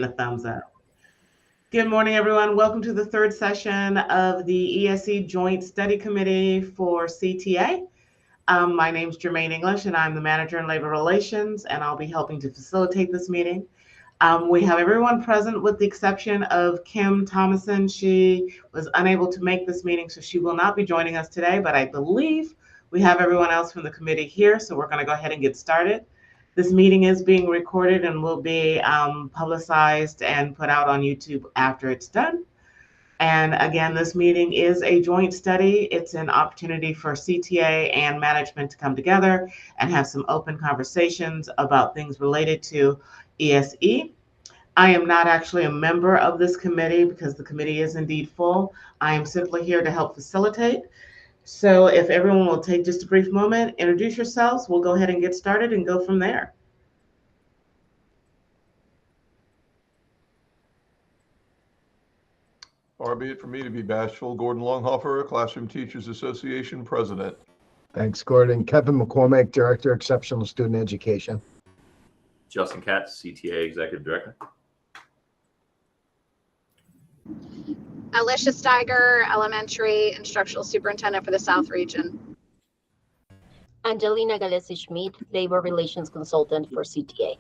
A thumbs up. Good morning, everyone. Welcome to the third session of the ESE Joint Study Committee for CTA. My name is Jermaine English, and I'm the Manager in Labor Relations, and I'll be helping to facilitate this meeting. We have everyone present with the exception of Kim Thomason. She was unable to make this meeting, so she will not be joining us today, but I believe we have everyone else from the committee here, so we're going to go ahead and get started. This meeting is being recorded and will be publicized and put out on YouTube after it's done. And again, this meeting is a joint study. It's an opportunity for CTA and management to come together and have some open conversations about things related to ESE. I am not actually a member of this committee because the committee is indeed full. I am simply here to help facilitate. So if everyone will take just a brief moment, introduce yourselves, we'll go ahead and get started and go from there. Far be it for me to be bashful. Gordon Longhofer, Classroom Teachers Association President. Thanks, Gordon. Kevin McCormick, Director, Exceptional Student Education. Justin Katz, CTA Executive Director. Alicia Steiger, Elementary Instructional Superintendent for the South Region. Angelina Galesi-Schmidt, Labor Relations Consultant for CTA.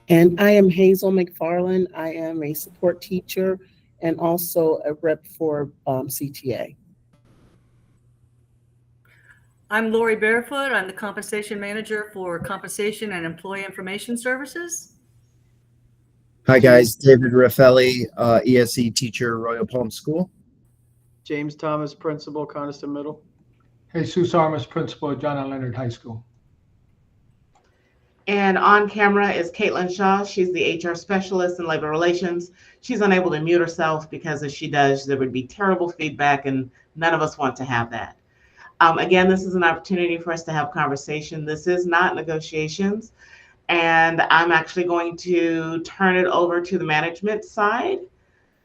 And I am Hazel McFarland. I am a support teacher and also a rep for CTA. I'm Lori Barefoot. I'm the Compensation Manager for Compensation and Employee Information Services. Hi guys, David Raffelli, ESE teacher, Royal Palm School. James Thomas, Principal, Coniston Middle. Jesus Armas, Principal, John L. Leonard High School. And on camera is Caitlin Shaw. She's the HR Specialist in Labor Relations. She's unable to mute herself because if she does, there would be terrible feedback and none of us want to have that. Again, this is an opportunity for us to have conversation. This is not negotiations. And I'm actually going to turn it over to the management side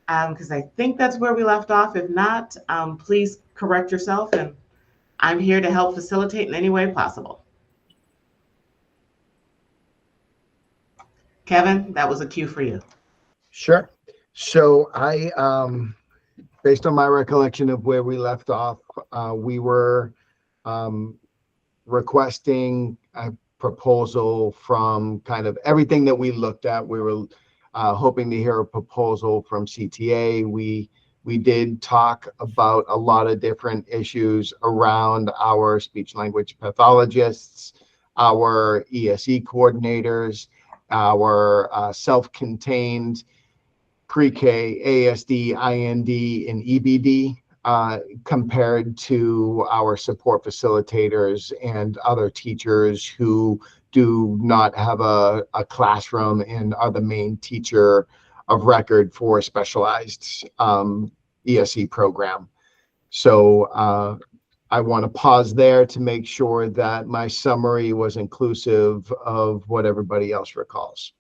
because I think that's where we left off. If not, please correct yourself. And I'm here to help facilitate in any way possible. Kevin, that was a cue for you. Sure. So I, based on my recollection of where we left off, we were requesting a proposal from kind of everything that we looked at. We were hoping to hear a proposal from CTA. We did talk about a lot of different issues around our speech language pathologists, our ESE coordinators, our self-contained pre-K, ASD, IND, and EBD compared to our support facilitators and other teachers who do not have a classroom and are the main teacher of record for a specialized ESE program. So I want to pause there to make sure that my summary was inclusive of what everybody else recalls.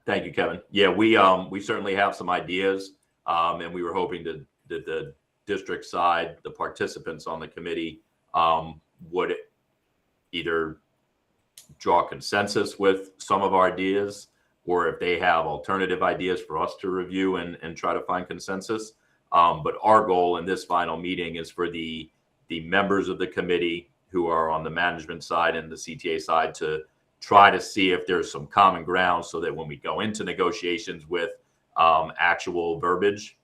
Thank you, Kevin. Yeah, we certainly have some ideas, and we were hoping that the district side, the participants on the committee, would either draw consensus with some of our ideas, or if they have alternative ideas for us to review and try to find consensus. But our goal in this final meeting is for the members of the committee who are on the management side and the CTA side to try to see if there's some common ground so that when we go into negotiations with actual verbiage,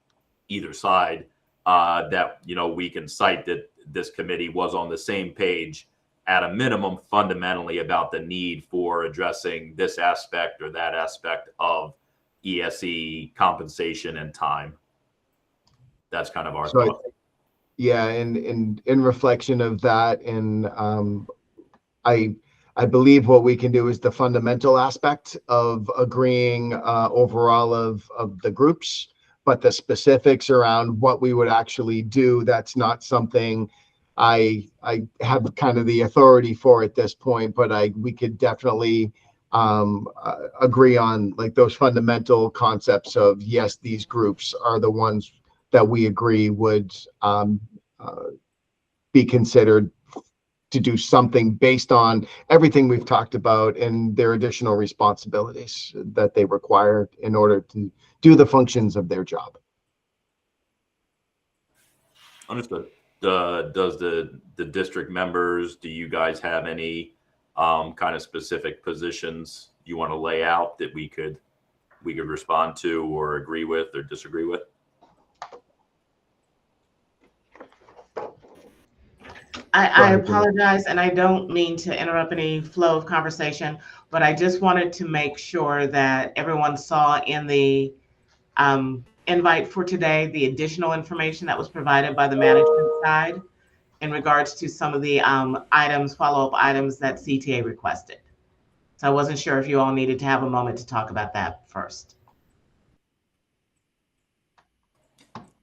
either side, that, you know, we can cite that this committee was on the same page at a minimum fundamentally about the need for addressing this aspect or that aspect of ESE compensation and time. That's kind of our thought. Yeah, and in reflection of that, and I believe what we can do is the fundamental aspect of agreeing overall of the groups, but the specifics around what we would actually do, that's not something I have kind of the authority for at this point, but we could definitely agree on like those fundamental concepts of, yes, these groups are the ones that we agree would be considered to do something based on everything we've talked about and their additional responsibilities that they require in order to do the functions of their job. Understood. Does the district members, do you guys have any kind of specific positions you want to lay out that we could respond to or agree with or disagree with? I apologize, and I don't mean to interrupt any flow of conversation, but I just wanted to make sure that everyone saw in the invite for today the additional information that was provided by the management side in regards to some of the items, follow-up items that CTA requested. So I wasn't sure if you all needed to have a moment to talk about that first.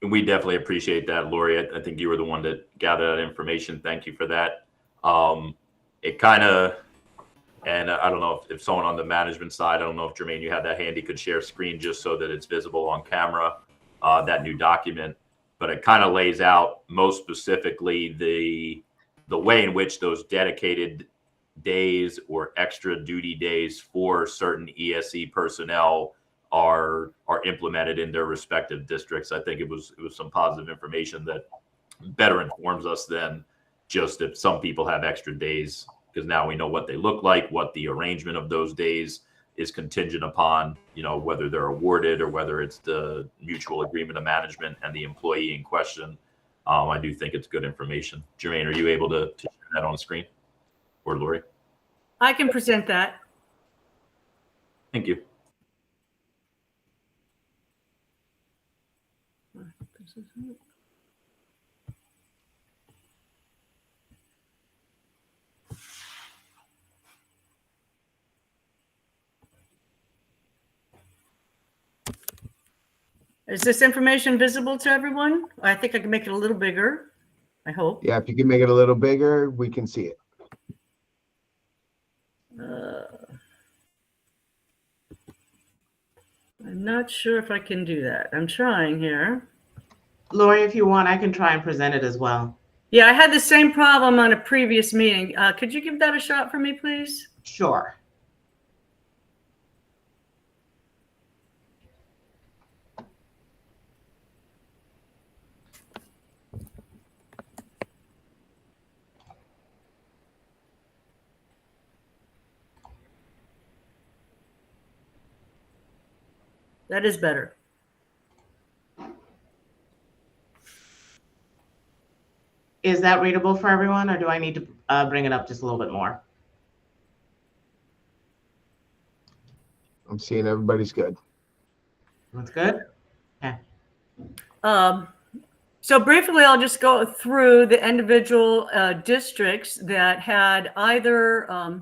We definitely appreciate that, Lori. I think you were the one that gathered that information. Thank you for that. It kind of, and I don't know if someone on the management side, I don't know if Jermaine, you have that handy, could share screen just so that it's visible on camera, that new document. But it kind of lays out most specifically the way in which those dedicated days or extra duty days for certain ESE personnel are implemented in their respective districts. I think it was some positive information that better informs us than just if some people have extra days, because now we know what they look like, what the arrangement of those days is contingent upon, whether they're awarded or whether it's the mutual agreement of management and the employee in question. I do think it's good information. Jermaine, are you able to share that on screen? Or Lori? I can present that. Thank you. Is this information visible to everyone? I think I can make it a little bigger. I hope. Yeah, if you can make it a little bigger, we can see it. I'm not sure if I can do that. I'm trying here. Lori, if you want, I can try and present it as well. Yeah, I had the same problem on a previous meeting. Could you give that a shot for me, please? Sure. That is better. Is that readable for everyone, or do I need to bring it up just a little bit more? I'm seeing everybody's good. That's good? Okay. So briefly, I'll just go through the individual districts that had either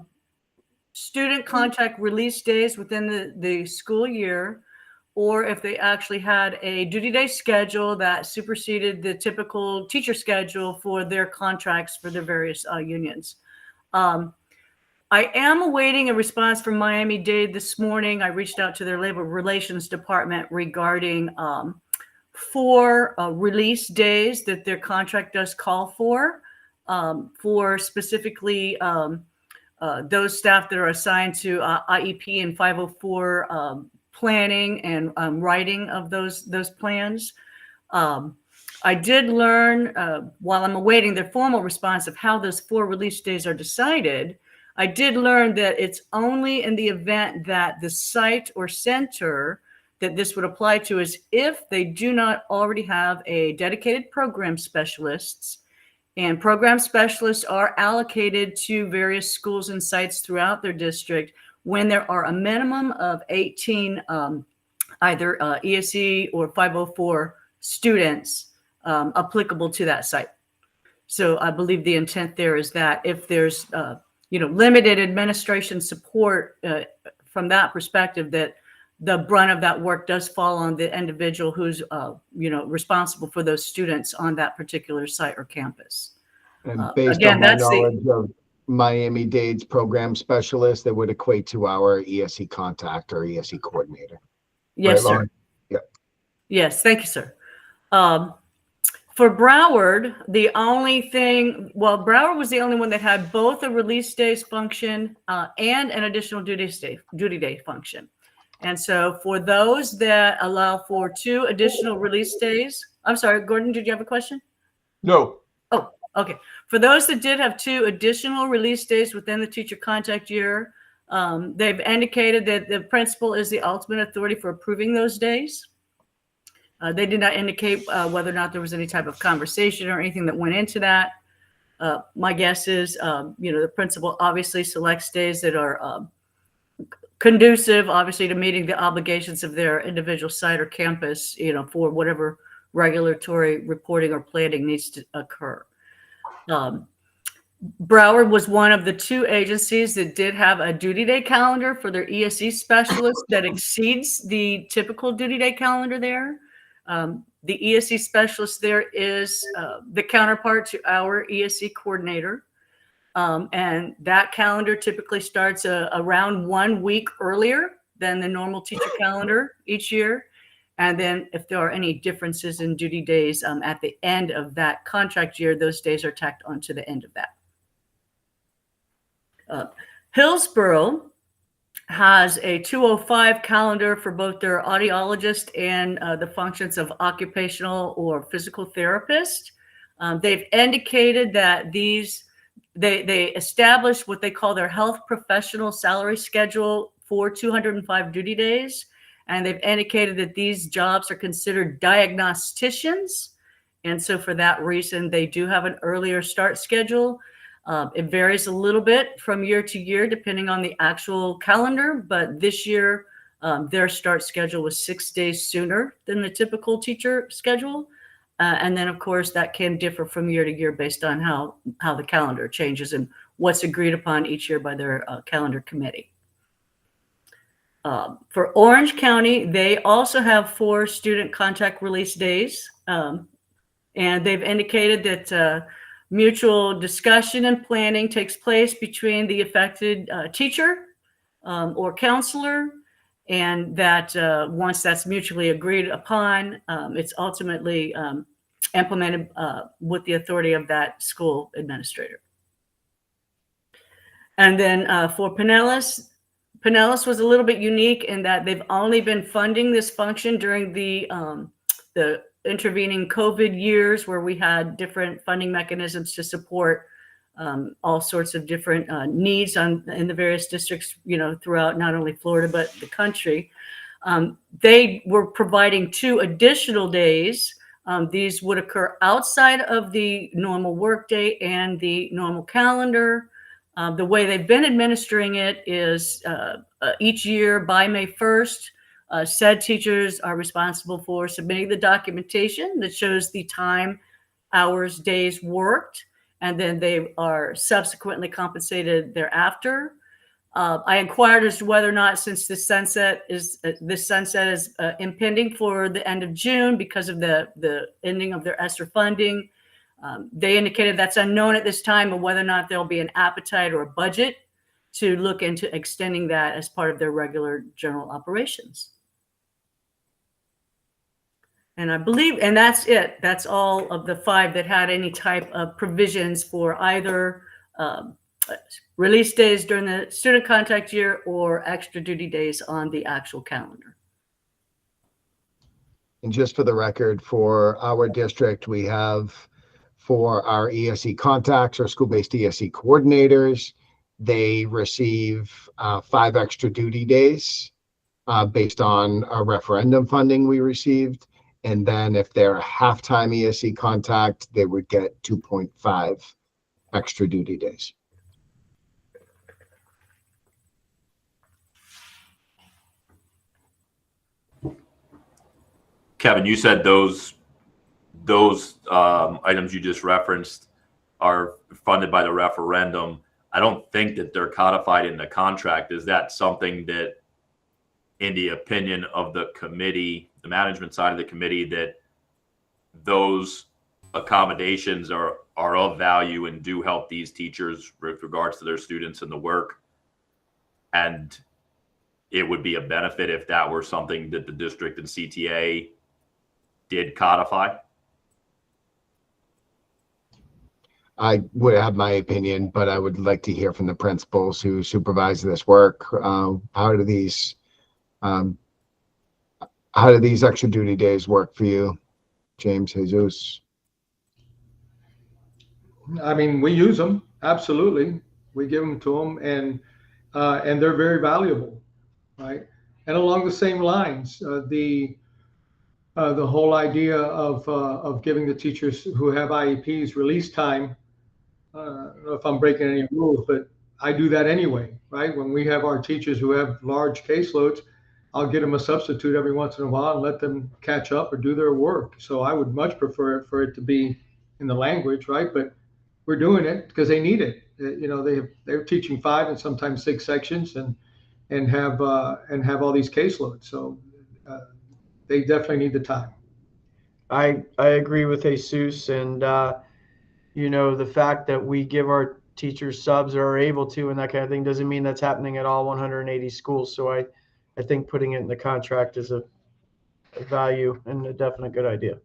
student contact release days within the school year, or if they actually had a duty day schedule that superseded the typical teacher schedule for their contracts for their various unions. I am awaiting a response from Miami-Dade this morning. I reached out to their labor relations department regarding 4 release days that their contract does call for specifically those staff that are assigned to IEP and 504 planning and writing of those plans. I did learn while I'm awaiting their formal response of how those 4 release days are decided. I did learn that it's only in the event that the site or center that this would apply to is if they do not already have a dedicated program specialists, and program specialists are allocated to various schools and sites throughout their district when there are a minimum of 18 either ESE or 504 students applicable to that site. So I believe the intent there is that if there's limited administration support from that perspective, that the brunt of that work does fall on the individual who's responsible for those students on that particular site or campus. And based on my knowledge of Miami-Dade's program specialist, that would equate to our ESE contact or ESE coordinator. Yes, right, sir. Yeah. Yes, thank you, sir. For Broward, the only thing, well, Broward was the only one that had both a release days function and an additional duty day function. And so for those that allow for 2 additional release days, I'm sorry, Gordon, did you have a question? No. Oh, okay. For those that did have 2 additional release days within the teacher contact year, they've indicated that the principal is the ultimate authority for approving those days. They did not indicate whether or not there was any type of conversation or anything that went into that. My guess is, the principal obviously selects days that are conducive, obviously, to meeting the obligations of their individual site or campus, for whatever regulatory reporting or planning needs to occur. Broward was one of the 2 agencies that did have a duty day calendar for their ESE specialists that exceeds the typical duty day calendar there. The ESE specialist there is the counterpart to our ESE coordinator. And that calendar typically starts around 1 week earlier than the normal teacher calendar each year. And then if there are any differences in duty days at the end of that contract year, those days are tacked onto the end of that. Hillsborough has a 205 calendar for both their audiologist and the functions of occupational or physical therapist. They've indicated that they established what they call their health professional salary schedule for 205 duty days. And they've indicated that these jobs are considered diagnosticians. And so for that reason, they do have an earlier start schedule. It varies a little bit from year to year, depending on the actual calendar. But this year, their start schedule was 6 days sooner than the typical teacher schedule. And then, of course, that can differ from year to year based on how the calendar changes and what's agreed upon each year by their calendar committee. For Orange County, they also have 4 student contact release days. And they've indicated that mutual discussion and planning takes place between the affected teacher or counselor, and that once that's mutually agreed upon, it's ultimately implemented with the authority of that school administrator. And then for Pinellas was a little bit unique in that they've only been funding this function during the intervening COVID years, where we had different funding mechanisms to support all sorts of different needs in the various districts, throughout not only Florida, but the country. They were providing 2 additional days. These would occur outside of the normal workday and the normal calendar. The way they've been administering it is each year by May 1st, said teachers are responsible for submitting the documentation that shows the time, hours, days worked, and then they are subsequently compensated thereafter. I inquired as to whether or not, since this sunset is impending for the end of June because of the ending of their ESSER funding, they indicated that's unknown at this time, and whether or not there'll be an appetite or a budget to look into extending that as part of their regular general operations. And I believe, and that's it. That's all of the 5 that had any type of provisions for either release days during the student contact year or extra duty days on the actual calendar. And just for the record, for our district, we have for our ESE contacts, our school-based ESE coordinators, they receive 5 extra duty days based on a referendum funding we received. And then if they're a half-time ESE contact, they would get 2.5 extra duty days. Kevin, you said those items you just referenced are funded by the referendum. I don't think that they're codified in the contract. Is that something that, in the opinion of the committee, the management side of the committee, that those accommodations are of value and do help these teachers with regards to their students and the work? And it would be a benefit if that were something that the district and CTA did codify? I would have my opinion, but I would like to hear from the principals who supervise this work. Um, how do these extra duty days work for you, James, Jesus? I mean, we use them, absolutely. We give them to them, and they're very valuable, right? And along the same lines, the whole idea of giving the teachers who have IEPs release time. I don't know if I'm breaking any rules, but I do that anyway, right? When we have our teachers who have large caseloads, I'll get them a substitute every once in a while and let them catch up or do their work. So I would much prefer for it to be in the language, right? But we're doing it because they need it. You know, they're teaching 5 and sometimes 6 sections and have all these caseloads. So they definitely need the time. I agree with Jesus, and you know, the fact that we give our teachers subs or are able to and that kind of thing doesn't mean that's happening at all 180 schools. So I think putting it in the contract is a value and a definite good idea.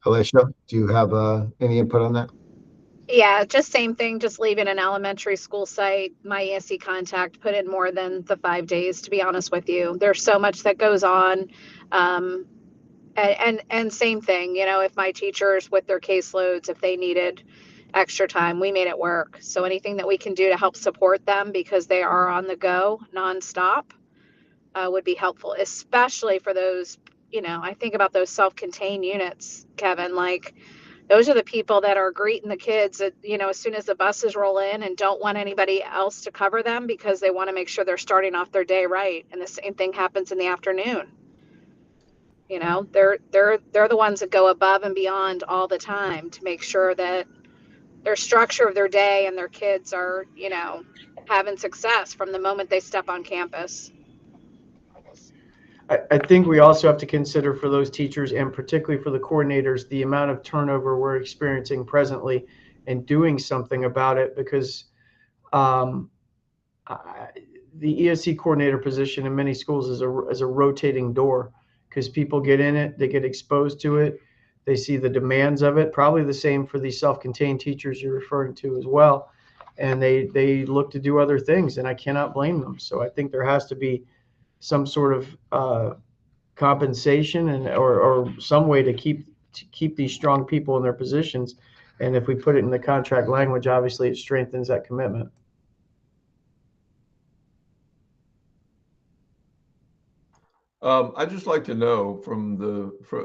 Alicia, do you have any input on that? Yeah, just same thing, just leaving an elementary school site, my ESE contact, put in more than the 5 days, to be honest with you. There's so much that goes on. And same thing, you know, if my teachers with their caseloads, if they needed extra time, we made it work. So anything that we can do to help support them because they are on the go nonstop would be helpful, especially for those, you know, I think about those self-contained units, Kevin, like those are the people that are greeting the kids at, you know, as soon as the buses roll in and don't want anybody else to cover them because they want to make sure they're starting off their day right. And the same thing happens in the afternoon. You know, they're the ones that go above and beyond all the time to make sure that their structure of their day and their kids are, you know, having success from the moment they step on campus. I think we also have to consider for those teachers and particularly for the coordinators, the amount of turnover we're experiencing presently and doing something about it because the ESE coordinator position in many schools is a rotating door because people get in it, they get exposed to it, they see the demands of it, probably the same for these self-contained teachers you're referring to as well. And they look to do other things and I cannot blame them. So I think there has to be some sort of compensation and or some way to keep these strong people in their positions. And if we put it in the contract language, obviously it strengthens that commitment. I'd just like to know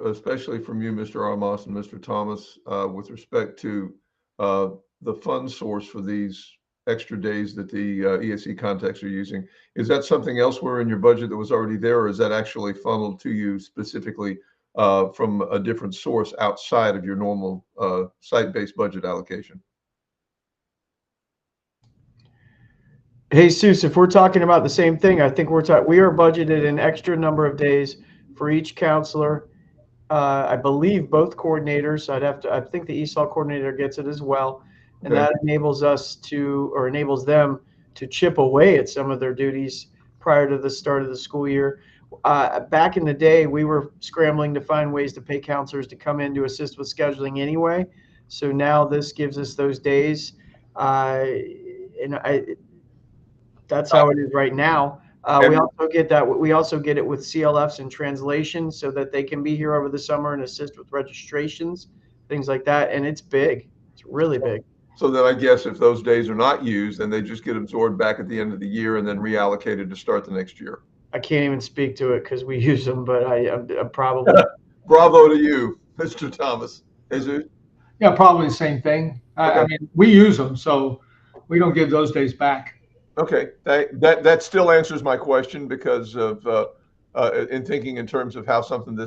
especially from you, Mr. Armas and Mr. Thomas, with respect to the fund source for these extra days that the ESE contacts are using. Is that something elsewhere in your budget that was already there, or is that actually funneled to you specifically from a different source outside of your normal site-based budget allocation? Hey, Seuss, if we're talking about the same thing, I think we are budgeted an extra number of days for each counselor. I believe both coordinators, I think the ESOL coordinator gets it as well. And Okay. that enables them to chip away at some of their duties prior to the start of the school year. Back in the day, we were scrambling to find ways to pay counselors to come in to assist with scheduling anyway. So now this gives us those days. That's how it is right now. We also get that. We also get it with CLFs and translations so that they can be here over the summer and assist with registrations, things like that. And it's big. It's really big. So then I guess if those days are not used, then they just get absorbed back at the end of the year and then reallocated to start the next year. I can't even speak to it because we use them, but I'm probably. Bravo to you, Mr. Thomas. Jesus? Yeah, probably the same thing. I mean, we use them, so we don't give those days back. Okay, that still answers my question because of in thinking in terms of how something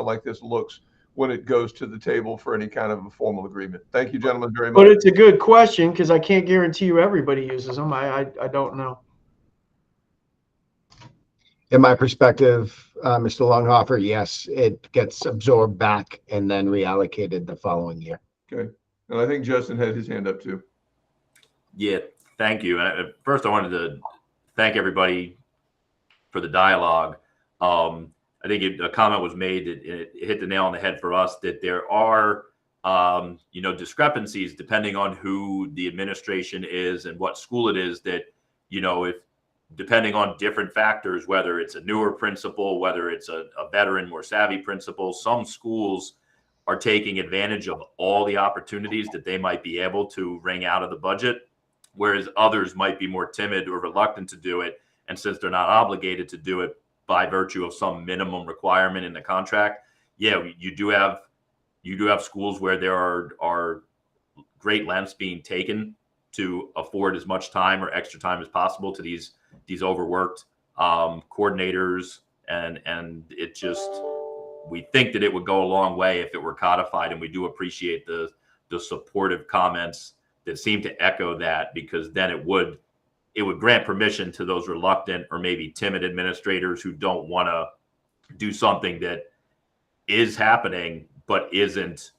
like this looks when it goes to the table for any kind of a formal agreement. Thank you, gentlemen, very much. But it's a good question because I can't guarantee you everybody uses them. I don't know. In my perspective, Mr. Longhofer, yes, it gets absorbed back and then reallocated the following year. Okay, and I think Justin had his hand up too. Yeah, thank you. And first, I wanted to thank everybody for the dialogue. I think a comment was made that it hit the nail on the head for us that there are discrepancies depending on who the administration is and what school it is, that, if depending on different factors, whether it's a newer principal, whether it's a veteran, more savvy principal, some schools are taking advantage of all the opportunities that they might be able to wring out of the budget, whereas others might be more timid or reluctant to do it. And since they're not obligated to do it by virtue of some minimum requirement in the contract, you do have schools where there are great lengths being taken to afford as much time or extra time as possible to these overworked coordinators, and it just, we think that it would go a long way if it were codified, and we do appreciate the supportive comments that seem to echo that, because then it would grant permission to those reluctant or maybe timid administrators who don't want to do something that is happening but isn't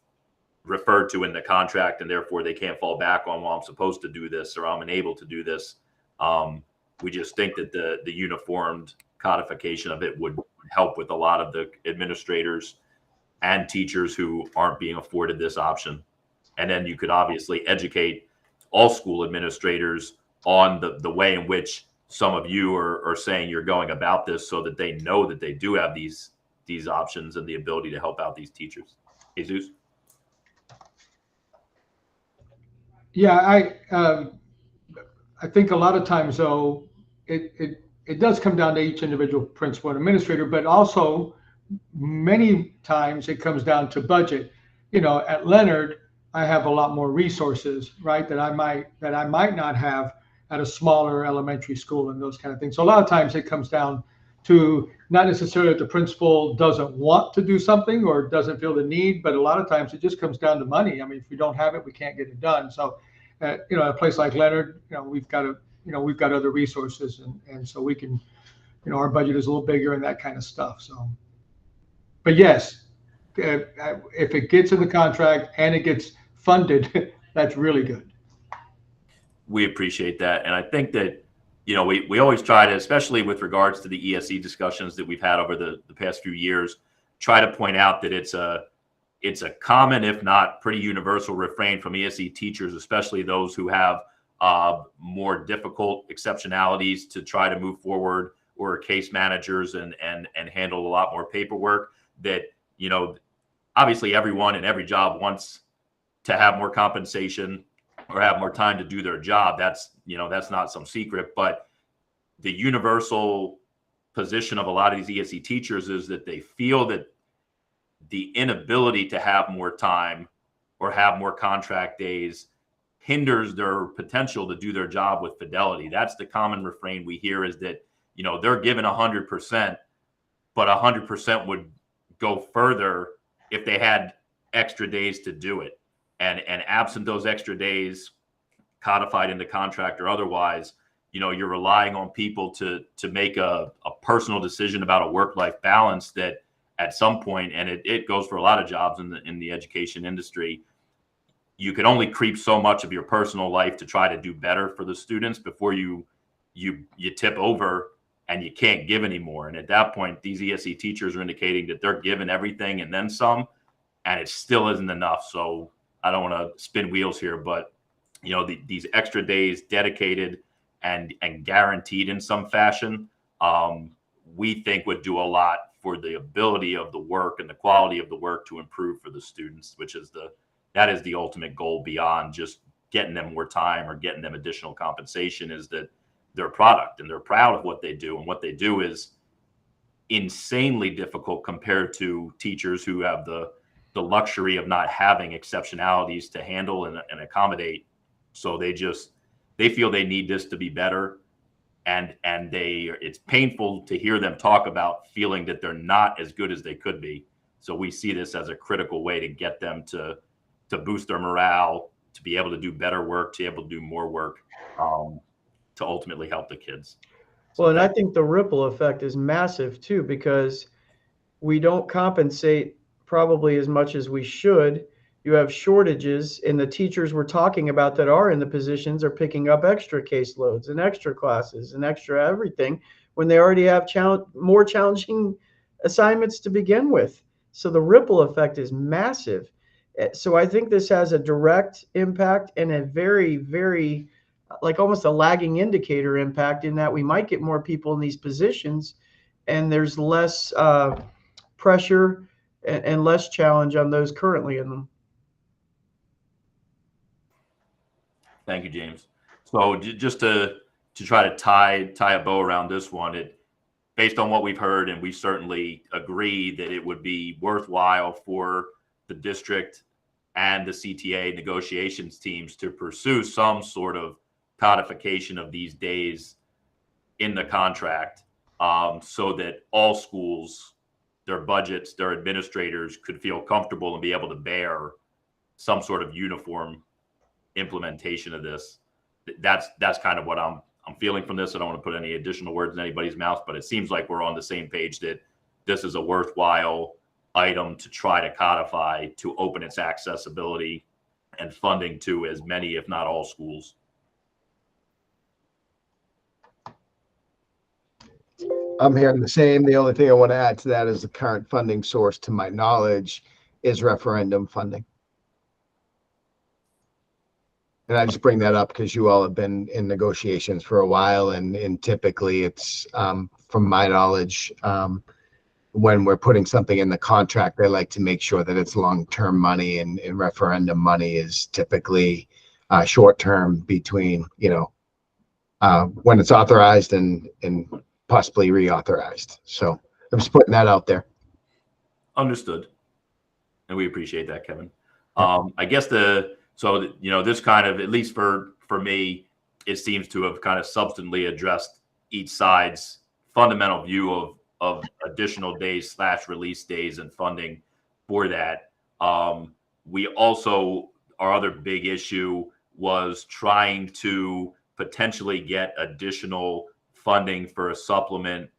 referred to in the contract, and therefore they can't fall back on, well, I'm supposed to do this or I'm unable to do this. We just think that the uniformed codification of it would help with a lot of the administrators and teachers who aren't being afforded this option. And then you could obviously educate all school administrators on the way in which some of you are saying you're going about this, so that they know that they do have these options and the ability to help out these teachers. Jesus? Yeah, I think a lot of times, though, it does come down to each individual principal and administrator, but also many times it comes down to budget. At Leonard, I have a lot more resources, right, that I might not have at a smaller elementary school and those kind of things. So a lot of times it comes down to not necessarily that the principal doesn't want to do something or doesn't feel the need, but a lot of times it just comes down to money. I mean, if we don't have it, we can't get it done. So, a place like Leonard, we've got other resources, and so we can, our budget is a little bigger and that kind of stuff. So, but yes, if it gets in the contract and it gets funded, that's really good. We appreciate that. And I think that, we always try to, especially with regards to the ESE discussions that we've had over the past few years, try to point out that it's a common, if not pretty universal, refrain from ESE teachers, especially those who have more difficult exceptionalities to try to move forward, or case managers and handle a lot more paperwork, that, obviously everyone in every job wants to have more compensation or have more time to do their job. That's not some secret, but the universal position of a lot of these ESE teachers is that they feel that the inability to have more time or have more contract days hinders their potential to do their job with fidelity. That's the common refrain we hear, is that, they're given 100%, but 100% would go further if they had extra days to do it. And absent those extra days, codified in the contract or otherwise, you're relying on people to make a personal decision about a work-life balance that at some point, and it goes for a lot of jobs in the education industry, you can only creep so much of your personal life to try to do better for the students before you tip over and you can't give anymore. And at that point, these ESE teachers are indicating that they're given everything and then some, and it still isn't enough. So I don't want to spin wheels here, but these extra days dedicated and guaranteed in some fashion, we think would do a lot for the ability of the work and the quality of the work to improve for the students, that is the ultimate goal beyond just getting them more time or getting them additional compensation, is that they're a product and they're proud of what they do. And what they do is insanely difficult compared to teachers who have the luxury of not having exceptionalities to handle and accommodate. So they feel they need this to be better. And it's painful to hear them talk about feeling that they're not as good as they could be. So we see this as a critical way to get them to boost their morale, to be able to do better work, to be able to do more work, to ultimately help the kids. Well, and I think the ripple effect is massive too, because we don't compensate probably as much as we should. You have shortages, and the teachers we're talking about that are in the positions are picking up extra caseloads and extra classes and extra everything when they already have more challenging assignments to begin with. So the ripple effect is massive. So I think this has a direct impact and a very, very, like almost a lagging indicator impact, in that we might get more people in these positions and there's less pressure and less challenge on those currently in them. Thank you, James. So just to try to tie a bow around this one, based on what we've heard, and we certainly agree that it would be worthwhile for the district and the CTA negotiations teams to pursue some sort of codification of these days in the contract, so that all schools, their budgets, their administrators could feel comfortable and be able to bear some sort of uniform implementation of this. That's kind of what I'm feeling from this. I don't want to put any additional words in anybody's mouth, but it seems like we're on the same page that this is a worthwhile item to try to codify, to open its accessibility and funding to as many, if not all, schools. I'm hearing the same. The only thing I want to add to that is the current funding source, to my knowledge, is referendum funding. And I just bring that up because you all have been in negotiations for a while, and typically it's, from my knowledge, when we're putting something in the contract, they like to make sure that it's long-term money, and referendum money is typically short-term between, when it's authorized and possibly reauthorized. So I'm just putting that out there. Understood. And we appreciate that, Kevin. I guess this kind of, at least for me, it seems to have kind of substantially addressed each side's fundamental view of additional days / release days and funding for that. We also, our other big issue was trying to potentially get additional funding for a supplement,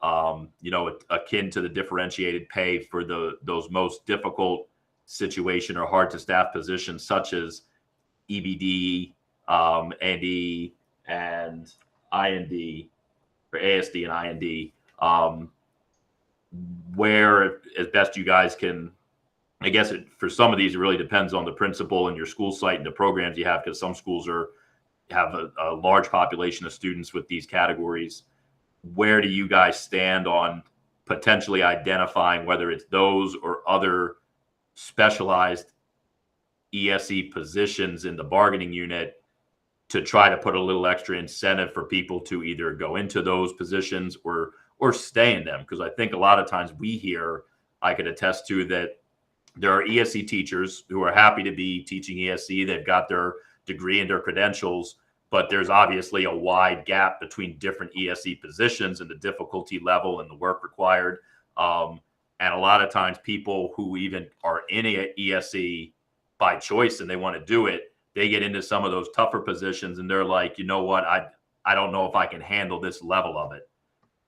akin to the differentiated pay for those most difficult situation or hard to staff positions, such as EBD, AD, and IND, or ASD and IND, where, as best you guys can, I guess for some of these, it really depends on the principal and your school site and the programs you have, because some schools have a large population of students with these categories. Where do you guys stand on potentially identifying whether it's those or other specialized ESE positions in the bargaining unit to try to put a little extra incentive for people to either go into those positions or stay in them? Because I think a lot of times we hear, I could attest to, that there are ESE teachers who are happy to be teaching ESE. They've got their degree and their credentials, but there's obviously a wide gap between different ESE positions and the difficulty level and the work required. And a lot of times people who even are in a ESE by choice and they want to do it, they get into some of those tougher positions and they're like, you know what, I don't know if I can handle this level of it.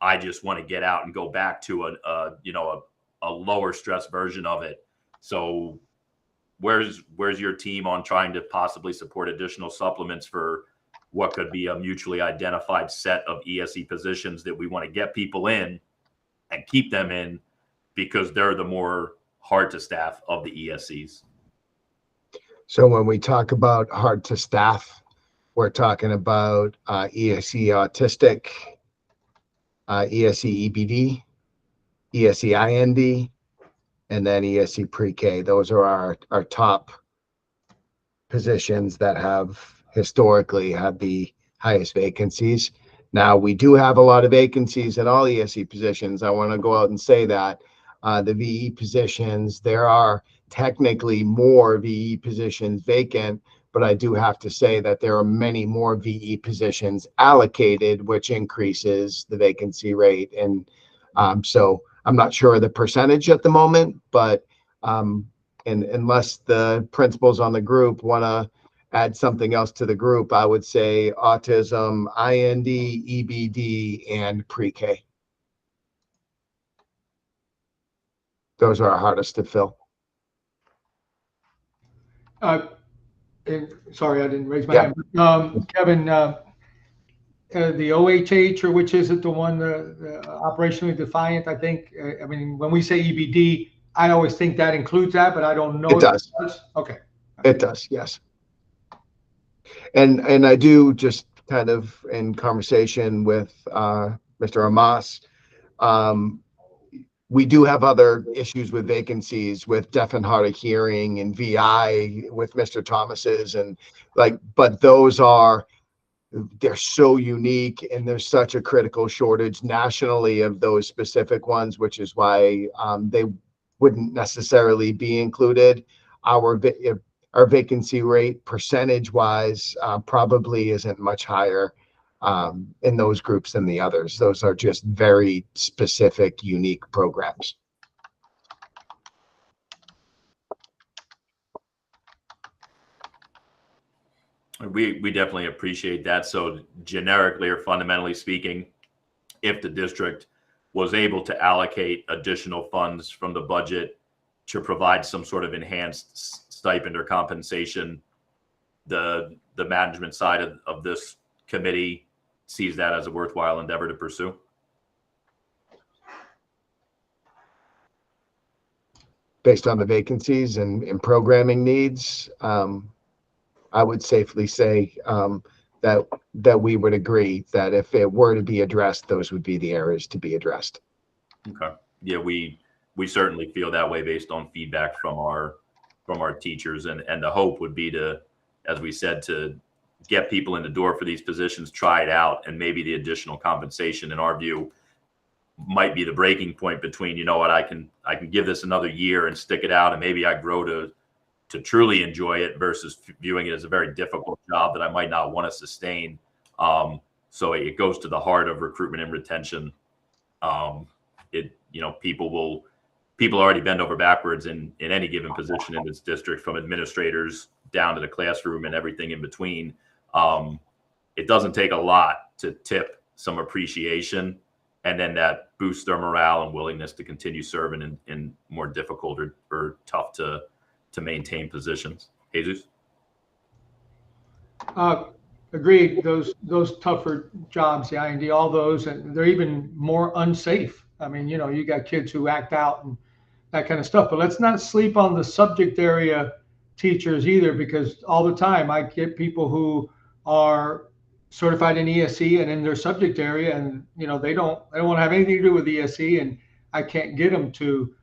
I just want to get out and go back to a lower stress version of it. So where's your team on trying to possibly support additional supplements for what could be a mutually identified set of ESE positions that we want to get people in and keep them in, because they're the more hard to staff of the ESEs? So when we talk about hard to staff, we're talking about ESE autistic, ESE EBD, ESE IND, and then ESE pre-K. Those are our top positions that have historically had the highest vacancies. Now, we do have a lot of vacancies in all ESE positions. I want to go out and say that. The VE positions, there are technically more VE positions vacant, but I do have to say that there are many more VE positions allocated, which increases the vacancy rate. And so I'm not sure of the percentage at the moment, but unless the principals on the group want to add something else to the group, I would say autism, IND, EBD, and pre-K. Those are our hardest to fill. Sorry, I didn't raise my hand. Kevin, the OHH, or which is it, the one, the operationally defiant, I think, I mean, when we say EBD, I always think that includes that, but I don't know. It does. Okay. It does, yes. And I do, just kind of in conversation with Mr. Amos, we do have other issues with vacancies with deaf and hard of hearing and VI with Mr. Thomas's, and like, but they're so unique, and there's such a critical shortage nationally of those specific ones, which is why they wouldn't necessarily be included. Our vacancy rate percentage wise probably isn't much higher in those groups than the others. Those are just very specific, unique programs. We definitely appreciate that. So generically or fundamentally speaking, if the district was able to allocate additional funds from the budget to provide some sort of enhanced stipend or compensation, the management side of this committee sees that as a worthwhile endeavor to pursue. Based on the vacancies and programming needs, I would safely say that we would agree that if it were to be addressed, those would be the areas to be addressed. Okay. Yeah, we certainly feel that way based on feedback from our teachers, and the hope would be to, as we said, to get people in the door for these positions, try it out, and maybe the additional compensation, in our view, might be the breaking point between, you know what, I can give this another year and stick it out, and maybe I grow to truly enjoy it versus viewing it as a very difficult job that I might not want to sustain. So it goes to the heart of recruitment and retention. People already bend over backwards in any given position in this district, from administrators down to the classroom and everything in between. It doesn't take a lot to tip some appreciation, and then that boosts their morale and willingness to continue serving in more difficult or tough to maintain positions. Jesus? Agreed. Those tougher jobs, the IND, all those, and they're even more unsafe. I mean, you got kids who act out and that kind of stuff. But let's not sleep on the subject area teachers either, because all the time I get people who are certified in ESE and in their subject area, and they don't want to have anything to do with ESE, and I can't get them to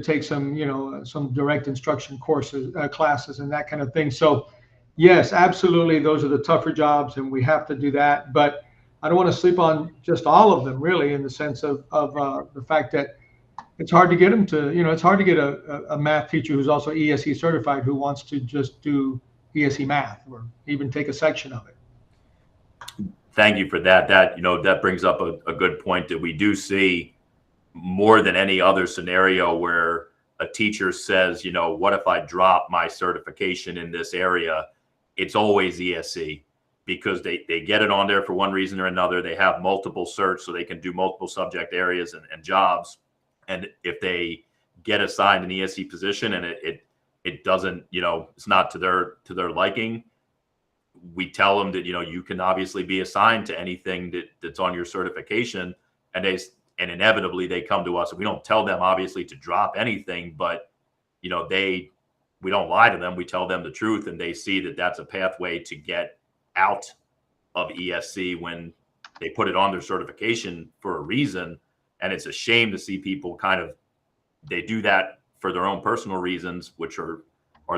take some direct instruction courses, classes, and that kind of thing. So yes, absolutely, those are the tougher jobs, and we have to do that. But I don't want to sleep on just all of them, really, in the sense of the fact that it's hard to get them to, it's hard to get a math teacher who's also ESE certified who wants to just do ESE math or even take a section of it. Thank you for that. That brings up a good point that we do see more than any other scenario where a teacher says, what if I drop my certification in this area? It's always ESE, because they get it on there for one reason or another. They have multiple certs, so they can do multiple subject areas and jobs. And if they get assigned an ESE position and it doesn't, it's not to their liking, we tell them that, you can obviously be assigned to anything that's on your certification, and inevitably they come to us. And we don't tell them obviously to drop anything, but we don't lie to them. We tell them the truth, and they see that that's a pathway to get out of ESE when they put it on their certification for a reason. And it's a shame to see people they do that for their own personal reasons, which are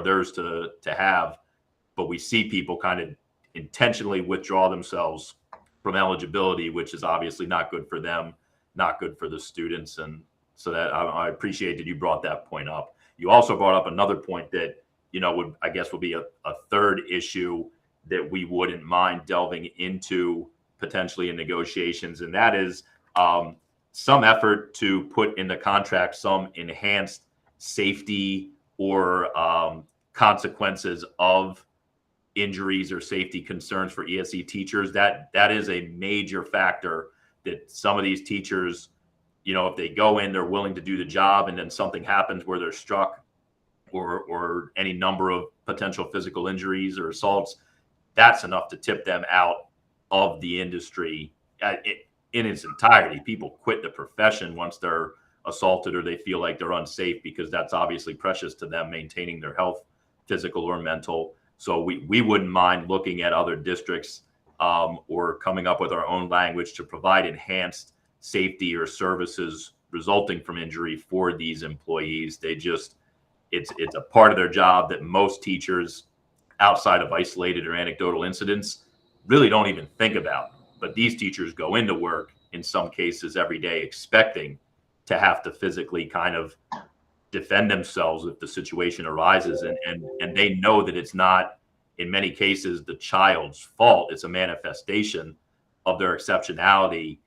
theirs to have. But we see people kind of intentionally withdraw themselves from eligibility, which is obviously not good for them, not good for the students. And so that I appreciate that you brought that point up. You also brought up another point that, would be a third issue that we wouldn't mind delving into potentially in negotiations. And that is some effort to put in the contract some enhanced safety or consequences of injuries or safety concerns for ESE teachers. That is a major factor, that some of these teachers, if they go in, they're willing to do the job, and then something happens where they're struck or any number of potential physical injuries or assaults, that's enough to tip them out of the industry in its entirety. People quit the profession once they're assaulted or they feel like they're unsafe, because that's obviously precious to them, maintaining their health, physical or mental. So we wouldn't mind looking at other districts or coming up with our own language to provide enhanced safety or services resulting from injury for these employees. It's a part of their job that most teachers, outside of isolated or anecdotal incidents, really don't even think about. But these teachers go into work in some cases every day expecting to have to physically kind of defend themselves if the situation arises. And they know that it's not, in many cases, the child's fault. It's a manifestation of their exceptionality.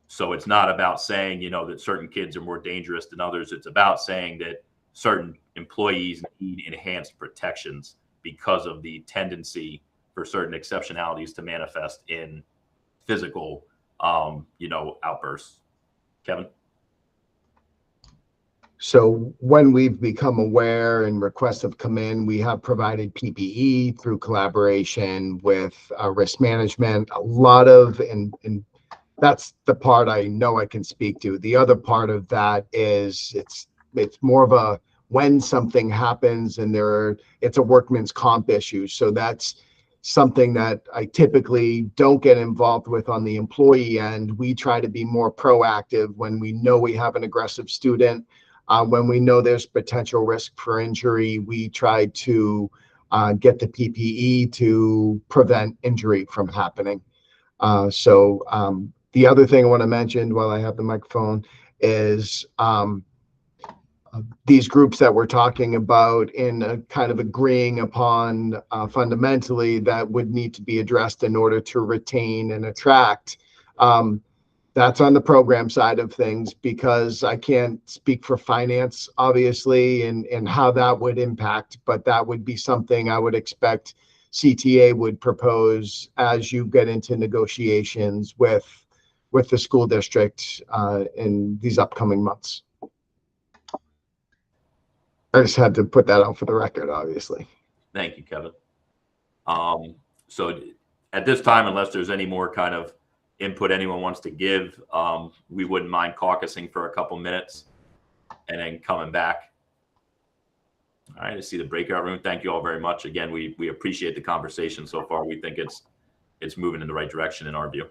So it's not about saying, that certain kids are more dangerous than others. It's about saying that certain employees need enhanced protections because of the tendency for certain exceptionalities to manifest in physical, outbursts. Kevin? So when we've become aware and requests have come in, we have provided PPE through collaboration with risk management. A lot of, and that's the part I know I can speak to. The other part of that is it's more of a when something happens and it's a workman's comp issue. So that's something that I typically don't get involved with on the employee end. We try to be more proactive when we know we have an aggressive student. When we know there's potential risk for injury, we try to get the PPE to prevent injury from happening. The other thing I want to mention while I have the microphone is these groups that we're talking about in kind of agreeing upon fundamentally that would need to be addressed in order to retain and attract. That's on the program side of things, because I can't speak for finance, obviously, and how that would impact, but that would be something I would expect CTA would propose as you get into negotiations with the school district in these upcoming months. I just had to put that out for the record, obviously. Thank you, Kevin. So at this time, unless there's any more kind of input anyone wants to give, we wouldn't mind caucusing for a couple minutes and then coming back. All right, I see the breakout room. Thank you all very much. Again, we appreciate the conversation so far. We think it's moving in the right direction in our view.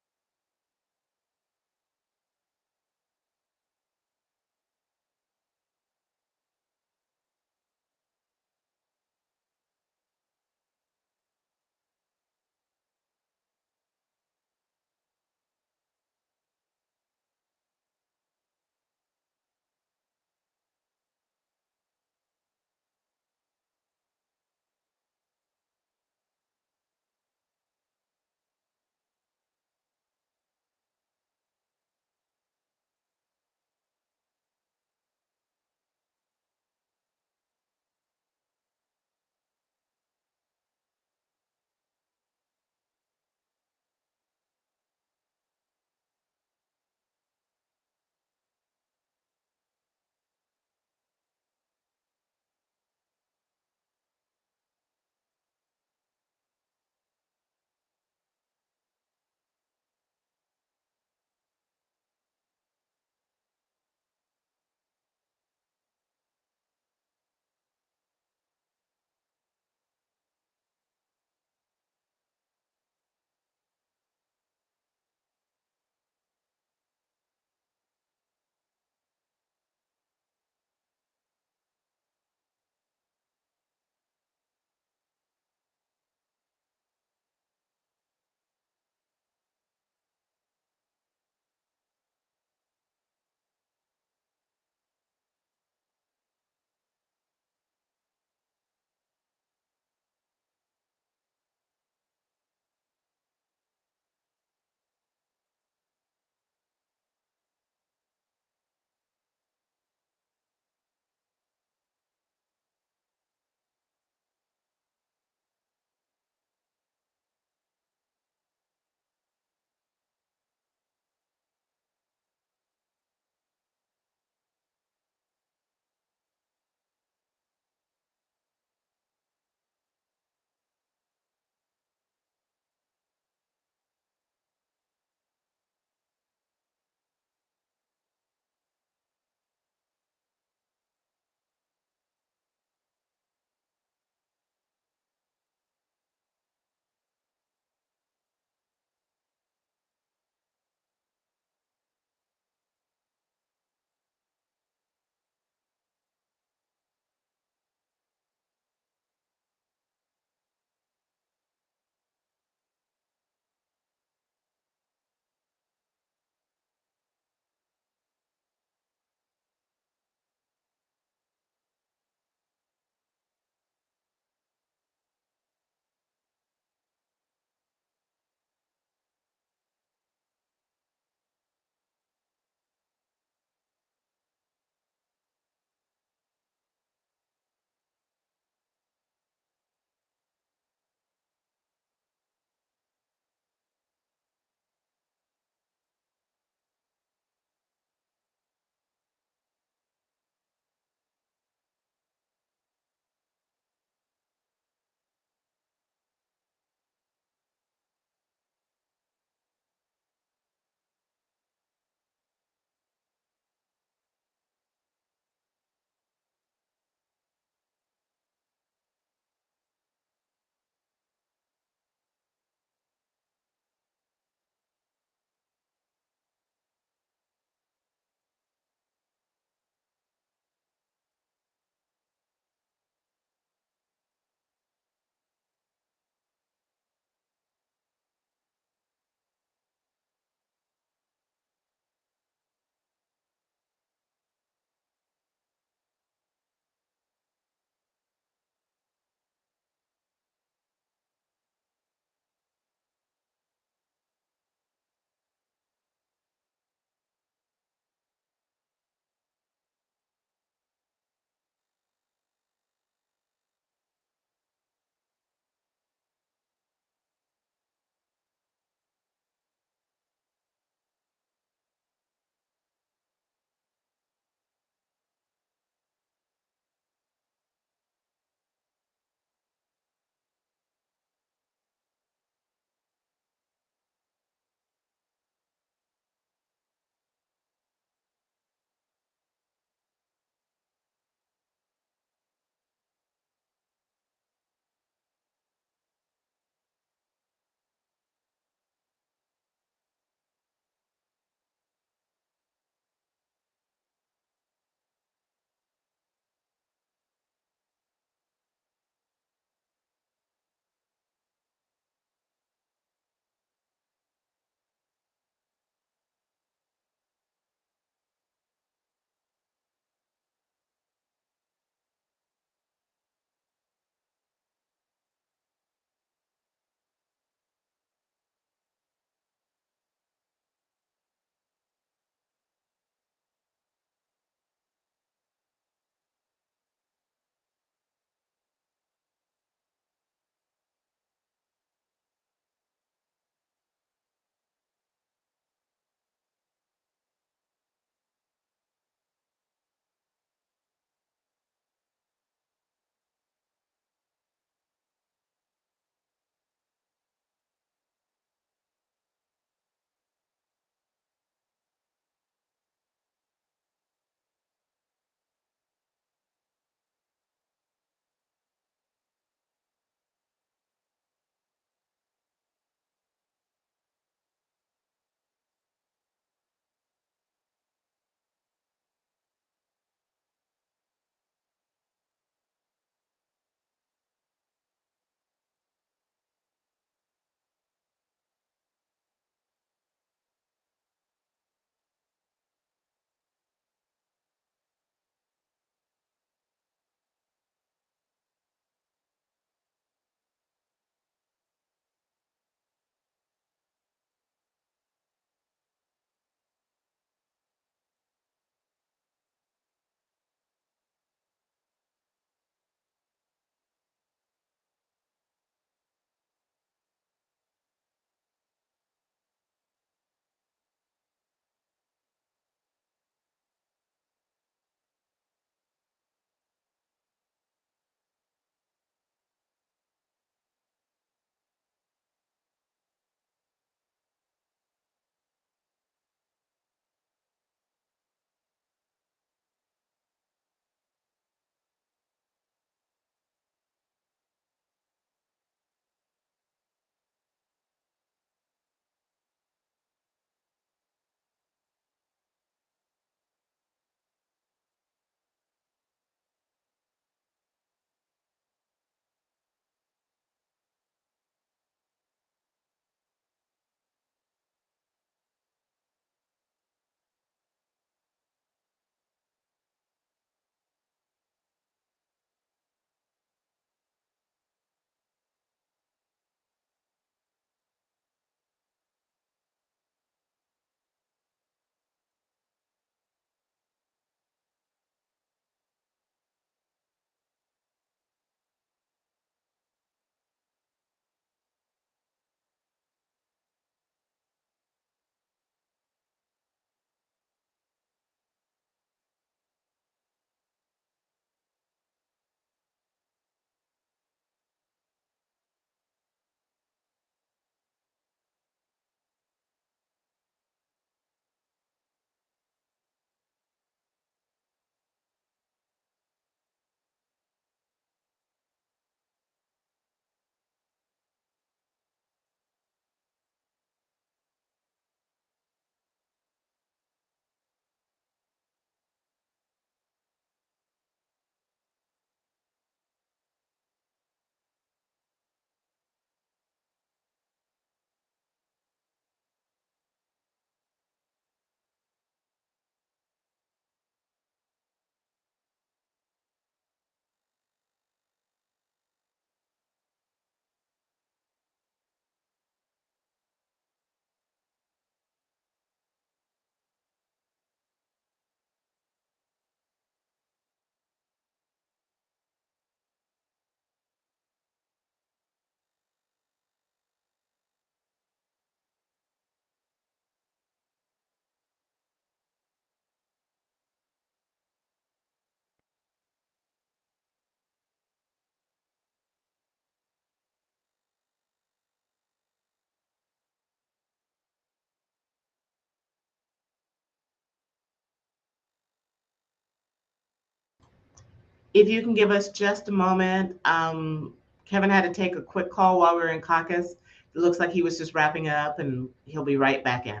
If you can give us just a moment, Kevin had to take a quick call while we were in caucus. It looks like he was just wrapping up and he'll be right back in.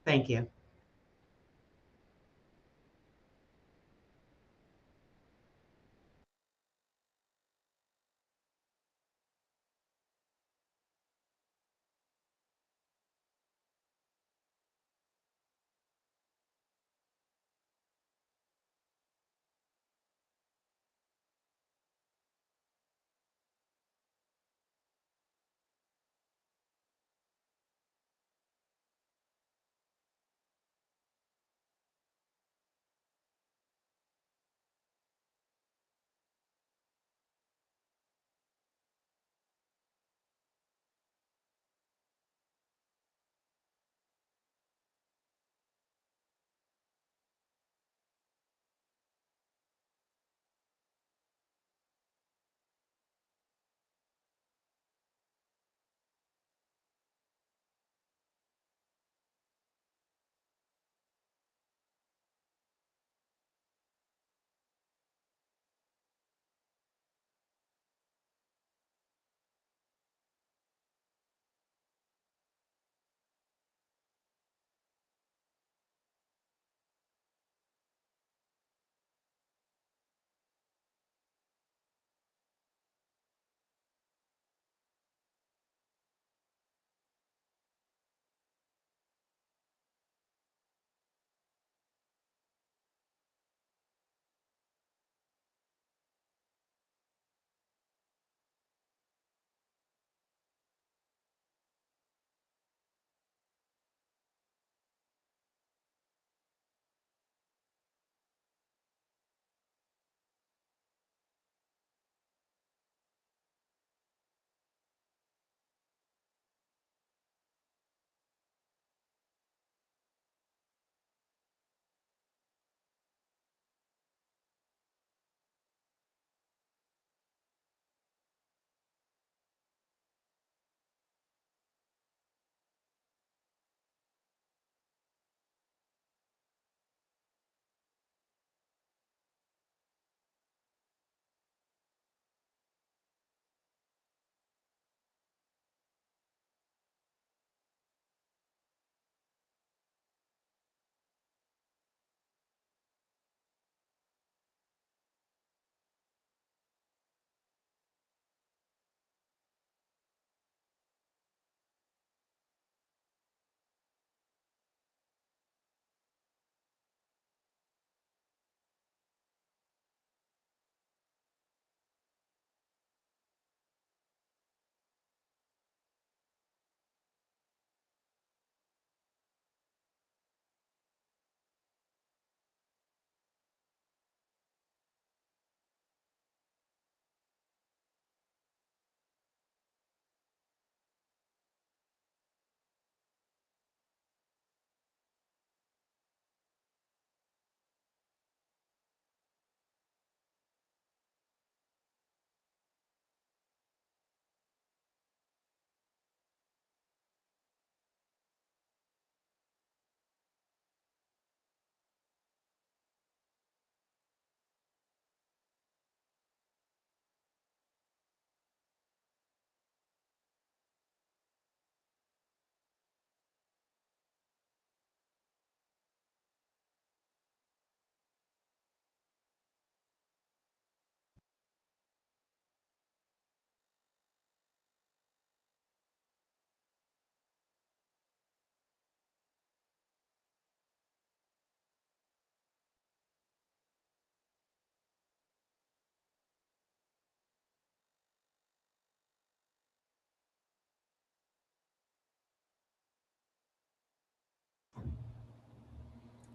Thank you.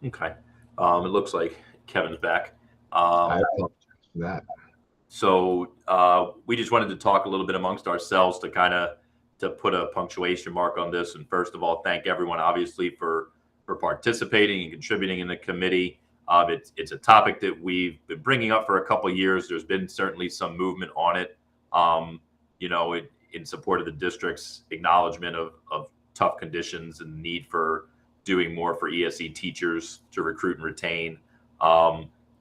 Okay. It looks like Kevin's back. I apologize for that. So we just wanted to talk a little bit amongst ourselves to kind of to put a punctuation mark on this. And first of all, thank everyone obviously for participating and contributing in the committee. It's a topic that we've been bringing up for a couple of years. There's been certainly some movement on it, in support of the district's acknowledgement of tough conditions and the need for doing more for ESE teachers to recruit and retain.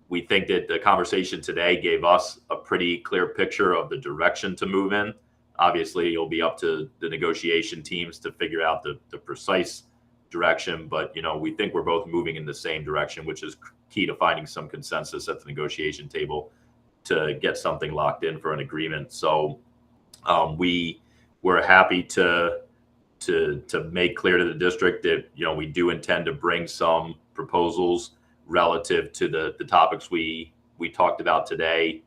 we think that the conversation today gave us a pretty clear picture of the direction to move in. Obviously, it'll be up to the negotiation teams to figure out the precise direction, but we think we're both moving in the same direction, which is key to finding some consensus at the negotiation table to get something locked in for an agreement. So we're happy to make clear to the district that we do intend to bring some proposals relative to the topics we talked about today,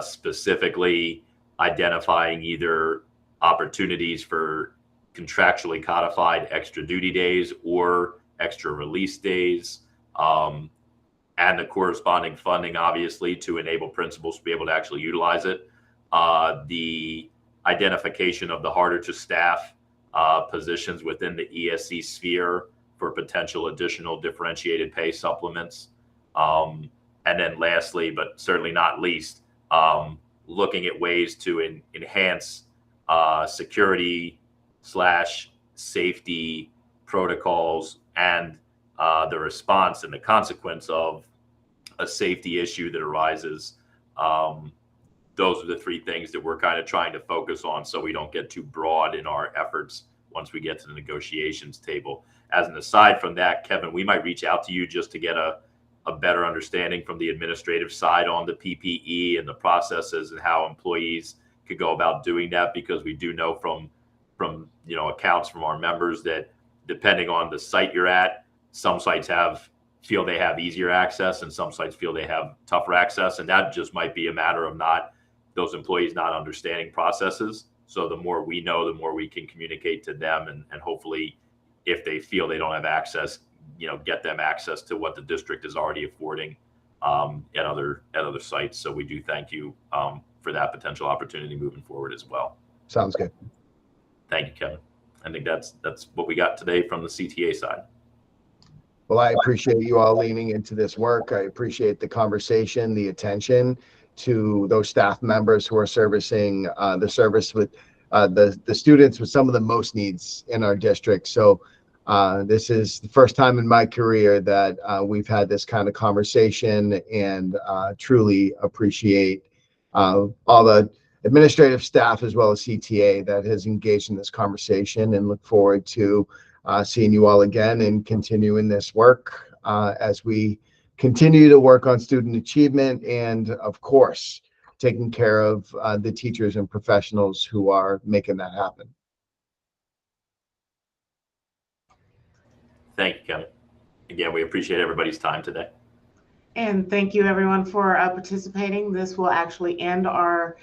specifically identifying either opportunities for contractually codified extra duty days or extra release days, and the corresponding funding, obviously, to enable principals to be able to actually utilize it. The identification of the harder to staff positions within the ESE sphere for potential additional differentiated pay supplements. And then lastly, but certainly not least, looking at ways to enhance security/safety protocols and the response and the consequence of a safety issue that arises. Those are the three things that we're kind of trying to focus on so we don't get too broad in our efforts once we get to the negotiations table. As an aside from that, Kevin, we might reach out to you just to get a better understanding from the administrative side on the PPE and the processes and how employees could go about doing that, because we do know from accounts from our members that depending on the site you're at, some sites feel they have easier access and some sites feel they have tougher access, and that just might be a matter of those employees not understanding processes. So the more we know, the more we can communicate to them, and hopefully if they feel they don't have access, get them access to what the district is already affording at other sites. So we do thank you for that potential opportunity moving forward as well. Sounds good. Thank you, Kevin. I think that's what we got today from the CTA side. Well, I appreciate you all leaning into this work. I appreciate the conversation, the attention to those staff members who are servicing the service with the students with some of the most needs in our district. So this is the first time in my career that we've had this kind of conversation, and truly appreciate all the administrative staff as well as CTA that has engaged in this conversation, and look forward to seeing you all again and continuing this work as we continue to work on student achievement and, of course, taking care of the teachers and professionals who are making that happen. Thank you, Kevin. Again, we appreciate everybody's time today. And thank you, everyone, for participating. This will actually end our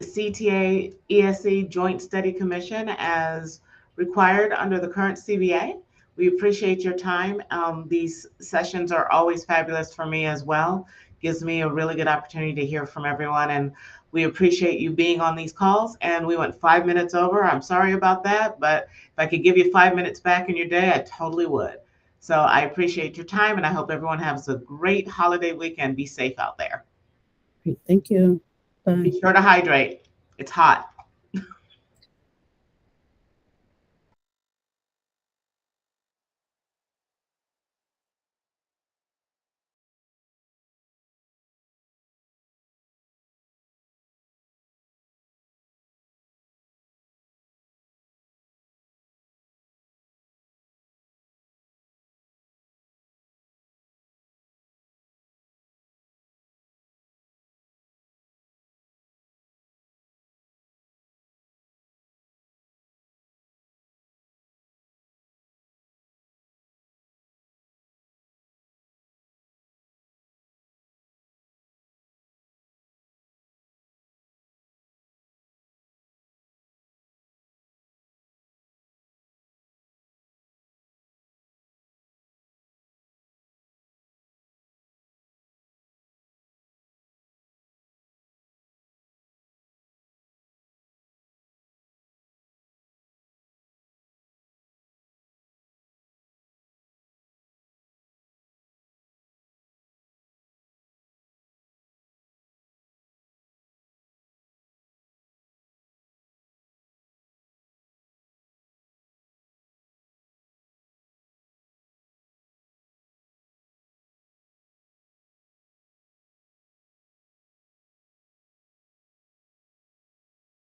CTA ESE Joint Study Commission as required under the current CBA. We appreciate your time. These sessions are always fabulous for me as well. Gives me a really good opportunity to hear from everyone, and we appreciate you being on these calls. And we went 5 minutes over. I'm sorry about that, but if I could give you 5 minutes back in your day, I totally would. So I appreciate your time, and I hope everyone has a great holiday weekend. Be safe out there. Great. Thank you. Bye. Be sure to hydrate. It's hot.